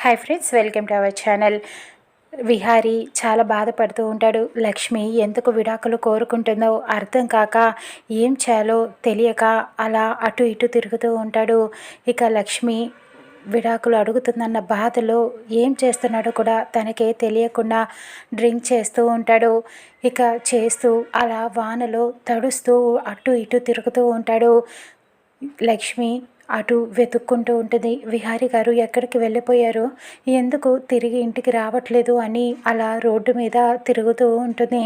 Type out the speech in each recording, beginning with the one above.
Hi friends, welcome to our channel. Vihari చాలా బాధపడుతూ ఉంటాడు. లక్ష్మి ఎందుకు విడాకులు కోరుకుంటుందో అర్థం కాక ఏం చేయాలో తెలియక అలా అటు ఇటు తిరుగుతూ ఉంటాడు. ఇక లక్ష్మి విడాకులు అడుగుతుందన్న బాధలో ఏం చేస్తున్నాడో కూడా తనకే తెలియకుండా డ్రింక్ చేస్తూ ఉంటాడు. ఇక చేస్తూ అలా వానలో తడుస్తూ అటు ఇటు తిరుగుతూ ఉంటాడు. లక్ష్మి అటు వెతుక్కుంటూ ఉంటుంది. విహారీ గారు ఎక్కడికి వెళ్ళిపోయారు, ఎందుకు తిరిగి ఇంటికి రావట్లేదు అని అలా రోడ్డు మీద తిరుగుతూ ఉంటుంది.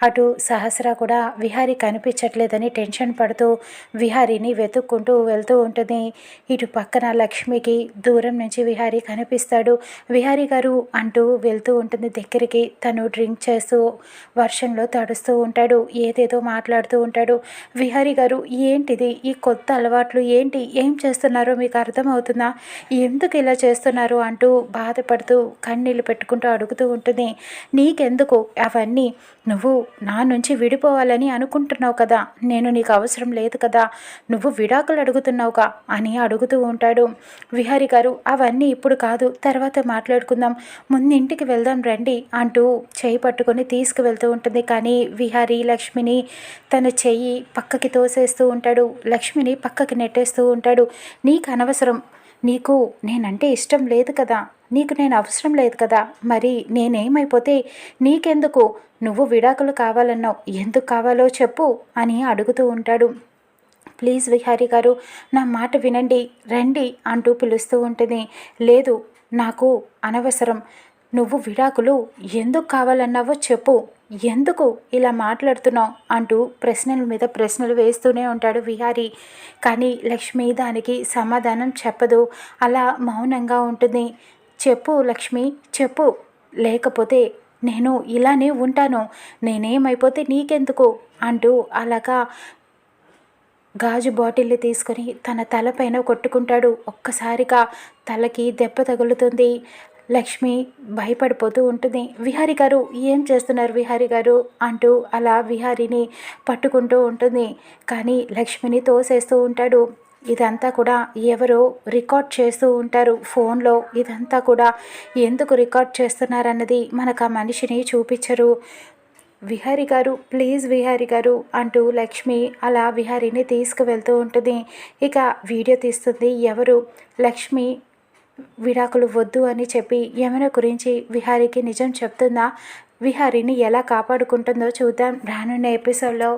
అటు సహస్ర కూడా విహారీ కనిపించట్లేదని టెన్షన్ పడుతూ విహారీని వెతుక్కుంటూ వెళ్తూ ఉంటుంది. ఇటు పక్కన లక్ష్మికి దూరం నుంచి విహారీ కనిపిస్తాడు. విహారీ గారు అంటూ వెళ్తూ ఉంటుంది దగ్గరికి. తను డ్రింక్ చేస్తూ వర్షంలో తడుస్తూ ఉంటాడు. ఏదేదో మాట్లాడుతూ ఉంటాడు. విహారీ గారు, ఏంటిది ఈ కొత్త అలవాట్లు, ఏంటి, ఏం చేస్తున్నారో మీకు అర్థమవుతుందా, ఎందుకు ఇలా చేస్తున్నారు అంటూ బాధపడుతూ కన్నీళ్ళు పెట్టుకుంటూ అడుగుతూ ఉంటుంది. నీకెందుకు అవన్నీ, నువ్వు నా నుంచి విడిపోవాలని అనుకుంటున్నావు కదా, నేను నీకు అవసరం లేదు కదా, నువ్వు విడాకులు అడుగుతున్నావుగా అని అడుగుతూ ఉంటాడు. విహారీ గారు, అవన్నీ ఇప్పుడు కాదు, తర్వాత మాట్లాడుకుందాం, ముందు ఇంటికి వెళ్దాం రండి అంటూ చేయి పట్టుకొని తీసుకువెళ్తూ ఉంటుంది. కానీ విహారీ లక్ష్మిని తన చెయ్యి పక్కకి తోసేస్తూ ఉంటాడు. లక్ష్మిని పక్కకి నెట్టేస్తూ ఉంటాడు. నీకు అనవసరం, నీకు నేనంటే ఇష్టం లేదు కదా, నీకు నేను అవసరం లేదు కదా, మరి నేనేమైపోతే నీకెందుకు, నువ్వు విడాకులు కావాలన్నావు, ఎందుకు కావాలో చెప్పు అని అడుగుతూ ఉంటాడు. ప్లీజ్ విహారీ గారు, నా మాట వినండి, రండి అంటూ పిలుస్తూ ఉంటుంది. లేదు, నాకు అనవసరం, నువ్వు విడాకులు ఎందుకు కావాలన్నావో చెప్పు, ఎందుకు ఇలా మాట్లాడుతున్నావు అంటూ ప్రశ్నల మీద ప్రశ్నలు వేస్తూనే ఉంటాడు విహారీ. కానీ లక్ష్మి దానికి సమాధానం చెప్పదు, అలా మౌనంగా ఉంటుంది. చెప్పు లక్ష్మి, చెప్పు, లేకపోతే నేను ఇలానే ఉంటాను, నేనేమైపోతే నీకెందుకు అంటూ అలాగా గాజు బాటిల్ని తీసుకొని తన తలపైన కొట్టుకుంటాడు. ఒక్కసారిగా తలకి దెబ్బ తగులుతుంది. లక్ష్మి భయపడిపోతూ ఉంటుంది. విహారీ గారు, ఏం చేస్తున్నారు విహారీ గారు అంటూ అలా విహారీని పట్టుకుంటూ ఉంటుంది. కానీ లక్ష్మిని తోసేస్తూ ఉంటాడు. ఇదంతా కూడా ఎవరో రికార్డ్ చేస్తూ ఉంటారు ఫోన్లో. ఇదంతా కూడా ఎందుకు రికార్డ్ చేస్తున్నారన్నది మనకు ఆ మనిషిని చూపించరు. విహారీ గారు, ప్లీజ్ విహారీ గారు అంటూ లక్ష్మి అలా విహారీని తీసుకువెళ్తూ ఉంటుంది. ఇక వీడియో తీస్తుంది ఎవరు, లక్ష్మి విడాకులు వద్దు అని చెప్పి యమున గురించి విహారీకి నిజం చెప్తుందా, విహారీని ఎలా కాపాడుకుంటుందో చూద్దాం రానున్న ఎపిసోడ్లో.